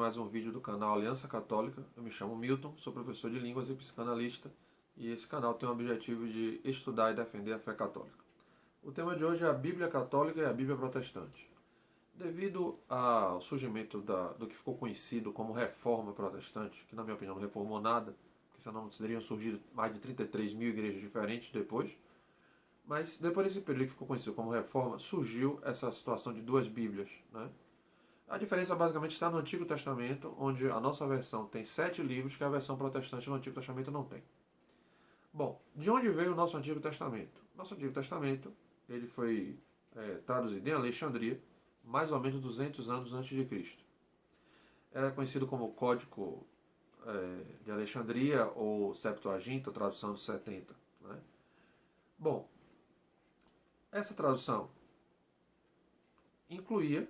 mais um vídeo do canal Aliança Católica. Eu me chamo Milton, sou professor de línguas e psicanalista, e esse canal tem o objetivo de estudar e defender a fé católica. O tema de hoje é a Bíblia Católica e a Bíblia Protestante. Devido ao surgimento do que ficou conhecido como Reforma Protestante, que na minha opinião não reformou nada, porque senão teriam surgido mais de 33 mil igrejas diferentes depois, mas depois desse período que ficou conhecido como Reforma, surgiu essa situação de duas Bíblias, né? A diferença basicamente está no Antigo Testamento, onde a nossa versão tem 7 livros que a versão protestante no Antigo Testamento não tem. Bom, de onde veio o nosso Antigo Testamento? Nosso Antigo Testamento ele foi traduzido em Alexandria, mais ou menos 200 anos antes de Cristo. Era conhecido como Código de Alexandria ou Septuaginta, tradução dos 70. Né? Bom, essa tradução incluía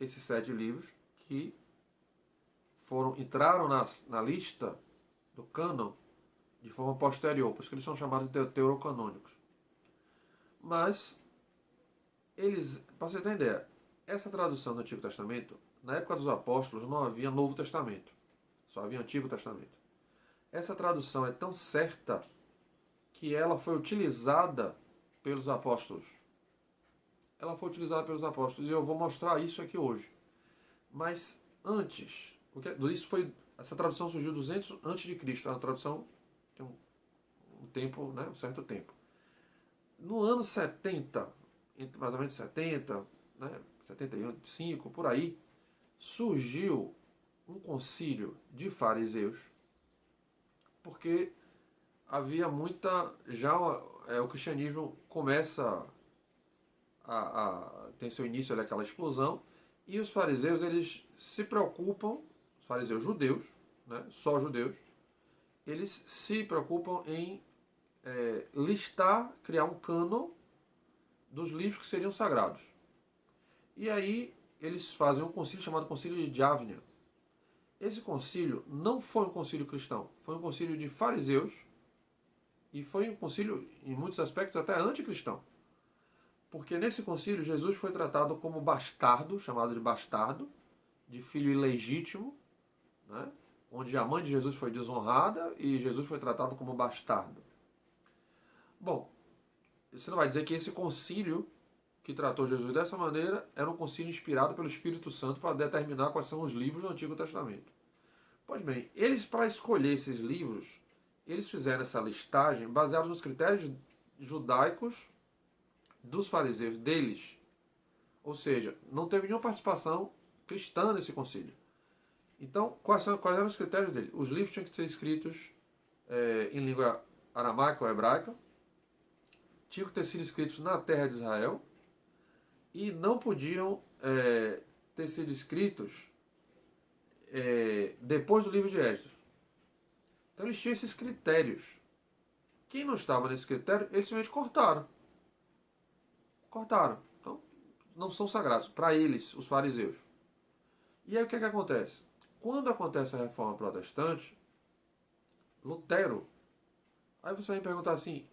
esses 7 livros que entraram na lista do cânon de forma posterior, por isso que eles são chamados de deuterocanônicos. Mas, para você ter uma ideia, essa tradução do Antigo Testamento, na época dos apóstolos não havia Novo Testamento, só havia Antigo Testamento. Essa tradução é tão certa que ela foi utilizada pelos apóstolos. Ela foi utilizada pelos apóstolos e eu vou mostrar isso aqui hoje. Mas antes, essa tradução surgiu 200 antes de Cristo. A tradução tem um tempo, né, um certo tempo. No ano 70, entre mais ou menos 70, né, 75, por aí, surgiu um concílio de fariseus, porque havia o cristianismo começa tem seu início aquela explosão, e os fariseus eles se preocupam, os fariseus judeus, né, só judeus, eles se preocupam em criar um cânon dos livros que seriam sagrados. E aí eles fazem um concílio chamado Concílio de Diávnia. Esse concílio não foi um concílio cristão, foi um concílio de fariseus e foi um concílio, em muitos aspectos, até anticristão. Porque nesse concílio Jesus foi tratado como bastardo, chamado de bastardo, de filho ilegítimo, né? Onde a mãe de Jesus foi desonrada e Jesus foi tratado como bastardo. Bom, você não vai dizer que esse concílio que tratou Jesus dessa maneira era um concílio inspirado pelo Espírito Santo para determinar quais são os livros do Antigo Testamento. Pois bem, eles, para escolher esses livros, eles fizeram essa listagem baseada nos critérios judaicos dos fariseus, deles. Ou seja, não teve nenhuma participação cristã nesse concílio. Então, quais eram os critérios dele? Os livros tinham que ser escritos em língua aramaica ou hebraica, tinham que ter sido escritos na terra de Israel e não podiam ter sido escritos depois do livro de Esdras. Então eles tinham esses critérios. Quem não estava nesse critério, eles simplesmente cortaram. Então, não são sagrados. Para eles, os fariseus. E aí o que acontece? Quando acontece a reforma protestante, Lutero, aí você vai me perguntar assim,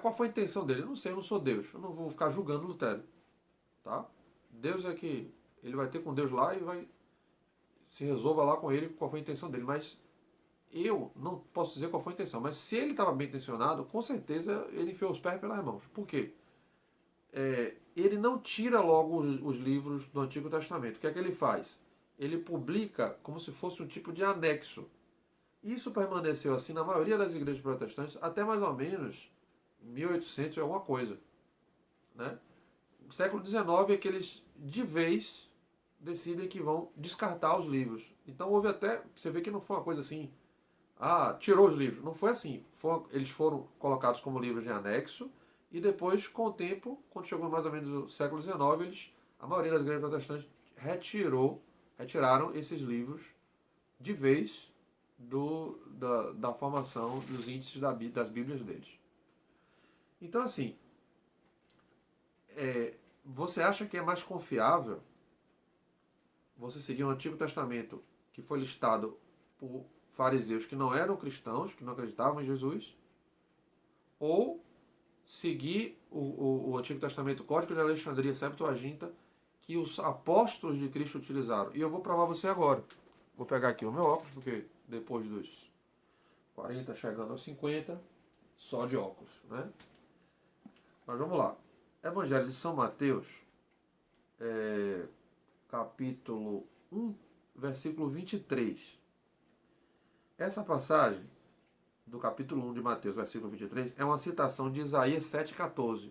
qual foi a intenção dele? Eu não sei, eu não sou Deus. Eu não vou ficar julgando Lutero. Tá? Deus é que ele vai ter com Deus lá e vai se resolva lá com ele qual foi a intenção dele. Mas eu não posso dizer qual foi a intenção. Mas se ele estava bem intencionado, com certeza ele enfiou os pés pelas mãos. Por quê? Ele não tira logo os livros do Antigo Testamento. O que é que ele faz? Ele publica como se fosse um tipo de anexo. Isso permaneceu assim na maioria das igrejas protestantes até mais ou menos 1800 e alguma coisa. Né? No século XIX é que eles, de vez, decidem que vão descartar os livros. Então houve até, você vê que não foi uma coisa assim, tirou os livros. Não foi assim. Eles foram colocados como livros de anexo, e depois, com o tempo, quando chegou mais ou menos o século XIX, a maioria das igrejas protestantes retiraram esses livros de vez da formação dos índices das Bíblias deles. Então, assim, você acha que é mais confiável você seguir o Antigo Testamento, que foi listado por fariseus que não eram cristãos, que não acreditavam em Jesus, ou seguir o Antigo Testamento, Código de Alexandria, Septuaginta, que os apóstolos de Cristo utilizaram. E eu vou provar você agora. Vou pegar aqui o meu óculos, porque depois dos 40, chegando aos 50, só de óculos, né? Mas vamos lá. Evangelho de São Mateus, capítulo 1, versículo 23. Essa passagem do capítulo 1 de Mateus, versículo 23, é uma citação de Isaías 7,14.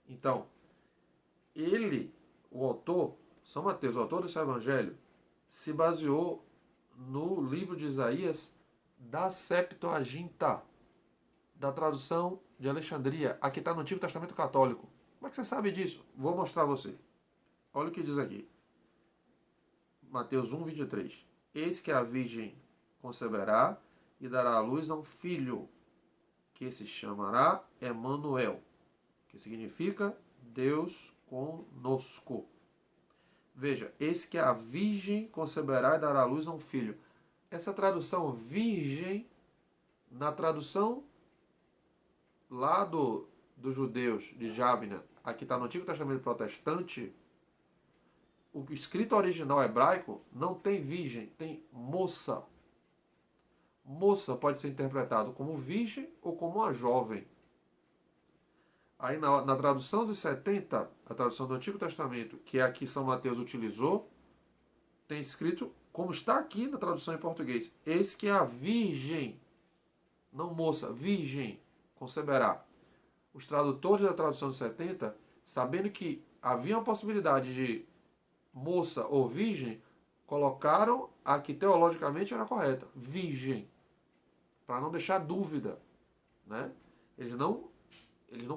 Então, o autor, São Mateus, o autor desse evangelho, se baseou no livro de Isaías da Septuaginta, da tradução de Alexandria, aqui está no Antigo Testamento Católico. Como é que você sabe disso? Vou mostrar a você. Olha o que diz aqui. Mateus 1, 23. Eis que a virgem conceberá e dará à luz a um filho, que se chamará Emanuel, que significa Deus conosco. Veja, eis que a virgem conceberá e dará à luz a um filho. Essa tradução virgem, na tradução lá dos judeus de Jávnia, aqui está no Antigo Testamento Protestante, o escrito original hebraico não tem virgem, tem moça. Moça pode ser interpretado como virgem ou como uma jovem. Aí na tradução dos 70, a tradução do Antigo Testamento, que é a que São Mateus utilizou, tem escrito, como está aqui na tradução em português, eis que a virgem, não moça, virgem, conceberá. Os tradutores da tradução dos 70, sabendo que havia uma possibilidade de moça ou virgem, colocaram a que teologicamente era correta, virgem, para não deixar dúvida, né? Eles não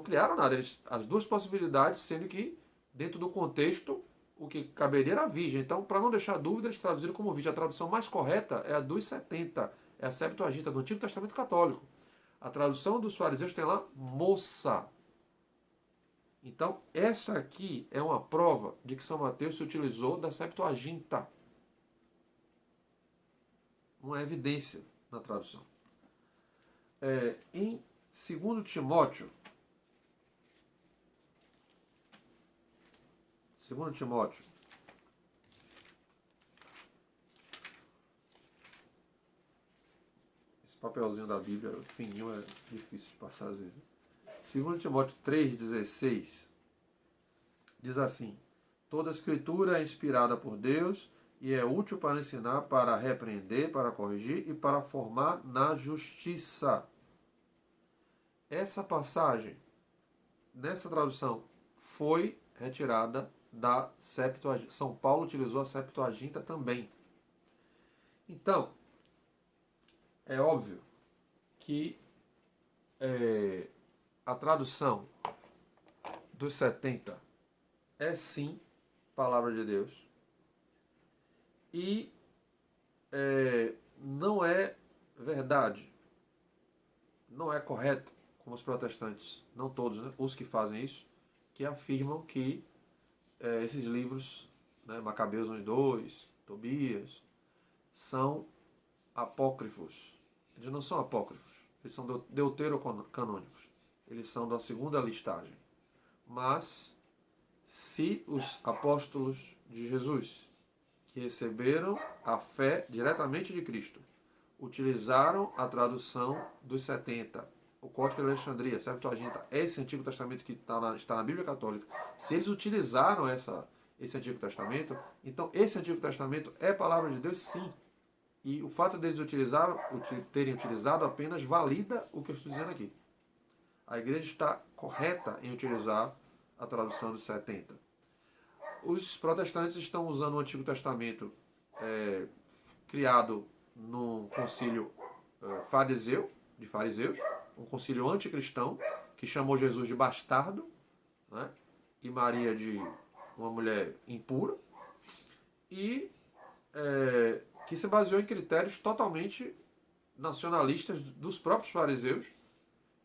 criaram nada, as duas possibilidades, sendo que dentro do contexto o que caberia era virgem. Então, para não deixar dúvida, eles traduziram como virgem. A tradução mais correta é a dos 70, é a Septuaginta do Antigo Testamento Católico. A tradução dos fariseus tem lá moça. Então, essa aqui é uma prova de que São Mateus se utilizou da Septuaginta. Uma evidência na tradução. Em 2 Timóteo, 2 Timóteo, esse papelzinho da Bíblia fininho é difícil de passar às vezes. 2 Timóteo 3,16 diz assim: toda a escritura é inspirada por Deus e é útil para ensinar, para repreender, para corrigir e para formar na justiça. Essa passagem, nessa tradução, foi retirada da Septuaginta. São Paulo utilizou a Septuaginta também. Então, é óbvio que a tradução dos 70 é sim palavra de Deus e não é verdade, não é correto, como os protestantes, não todos, né, os que fazem isso, que afirmam que esses livros, né, Macabeus 1 e 2, Tobias, são apócrifos. Eles não são apócrifos, eles são deuterocanônicos. Eles são da segunda listagem. Mas, se os apóstolos de Jesus, que receberam a fé diretamente de Cristo, utilizaram a tradução dos 70, o Código de Alexandria, Septuaginta, esse Antigo Testamento que está na Bíblia Católica, se eles utilizaram esse Antigo Testamento, então esse Antigo Testamento é palavra de Deus, sim. E o fato deles terem utilizado apenas valida o que eu estou dizendo aqui. A igreja está correta em utilizar a tradução dos 70. Os protestantes estão usando o Antigo Testamento criado no concílio de fariseus, um concílio anticristão, que chamou Jesus de bastardo, né, e Maria de uma mulher impura, e que se baseou em critérios totalmente nacionalistas dos próprios fariseus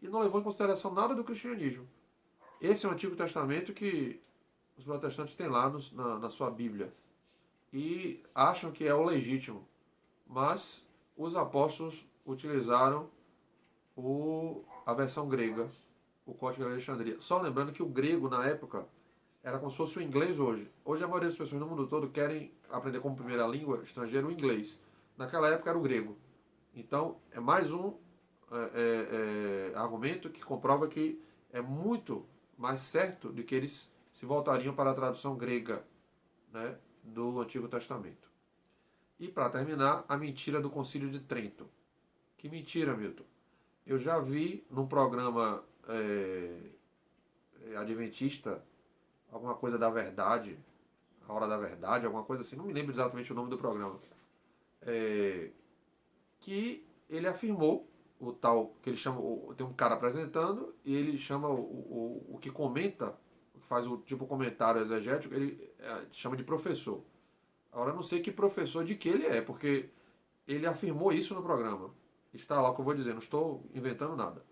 e não levou em consideração nada do cristianismo. Esse é o Antigo Testamento que os protestantes têm lá na sua Bíblia e acham que é o legítimo, mas os apóstolos utilizaram a versão grega, o Código de Alexandria. Só lembrando que o grego, na época, Era como se fosse o inglês hoje. Hoje a maioria das pessoas no mundo todo querem aprender como primeira língua estrangeira o inglês. Naquela época era o grego. Então é mais um argumento que comprova que é muito mais certo de que eles se voltariam para a tradução grega, né, do Antigo Testamento. E para terminar, a mentira do Concílio de Trento. Que mentira, Milton. Eu já vi num programa adventista alguma coisa da verdade, a hora da verdade, alguma coisa assim, não me lembro exatamente o nome do programa, que ele afirmou o tal, que ele chama, tem um cara apresentando e ele chama o que comenta, o que faz o tipo comentário exegético, ele chama de professor. Agora eu não sei que professor de que ele é, porque ele afirmou isso no programa. Está lá o que eu vou dizer, não estou inventando nada.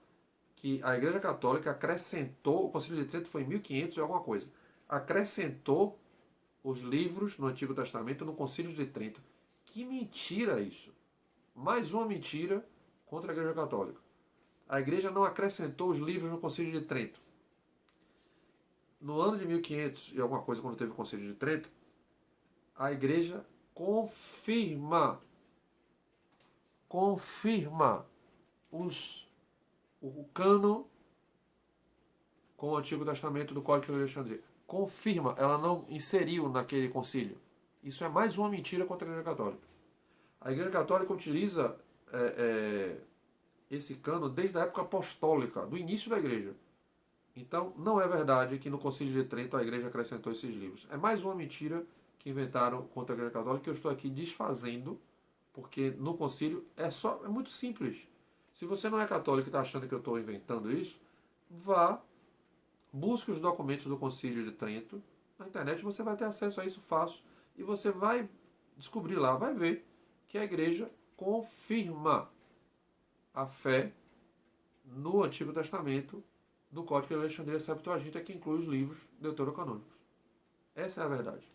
Que a Igreja Católica acrescentou, o Concílio de Trento foi em 1500 e alguma coisa, acrescentou os livros no Antigo Testamento no Concílio de Trento. Que mentira isso! Mais uma mentira contra a Igreja Católica. A Igreja não acrescentou os livros no Concílio de Trento. No ano de 1500 e alguma coisa, quando teve o Concílio de Trento, a Igreja confirma o cano com o Antigo Testamento do Código de Alexandria. Confirma, ela não inseriu naquele concílio. Isso é mais uma mentira contra a Igreja Católica. A Igreja Católica utiliza esse cano desde a época apostólica, do início da Igreja. Então, não é verdade que no Concílio de Trento a Igreja acrescentou esses livros. É mais uma mentira que inventaram contra a Igreja Católica que eu estou aqui desfazendo, porque no concílio é muito simples. Se você não é católico e está achando que eu estou inventando isso, vá, busque os documentos do Concílio de Trento. Na internet você vai ter acesso a isso fácil e você vai descobrir lá, vai ver que a Igreja confirma a fé no Antigo Testamento do Código de Alexandria Septuaginta, que inclui os livros deuterocanônicos. Essa é a verdade.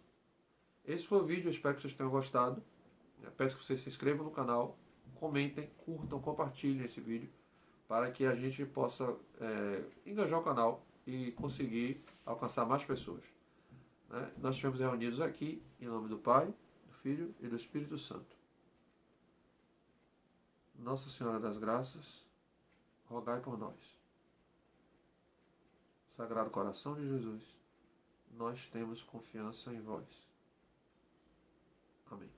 Esse foi o vídeo, eu espero que vocês tenham gostado. Eu peço que vocês se inscrevam no canal, comentem, curtam, compartilhem esse vídeo, para que a gente possa engajar o canal e conseguir alcançar mais pessoas. Né? Nós estivemos reunidos aqui em nome do Pai, do Filho e do Espírito Santo. Nossa Senhora das Graças, rogai por nós. Sagrado Coração de Jesus, nós temos confiança em vós. Amém.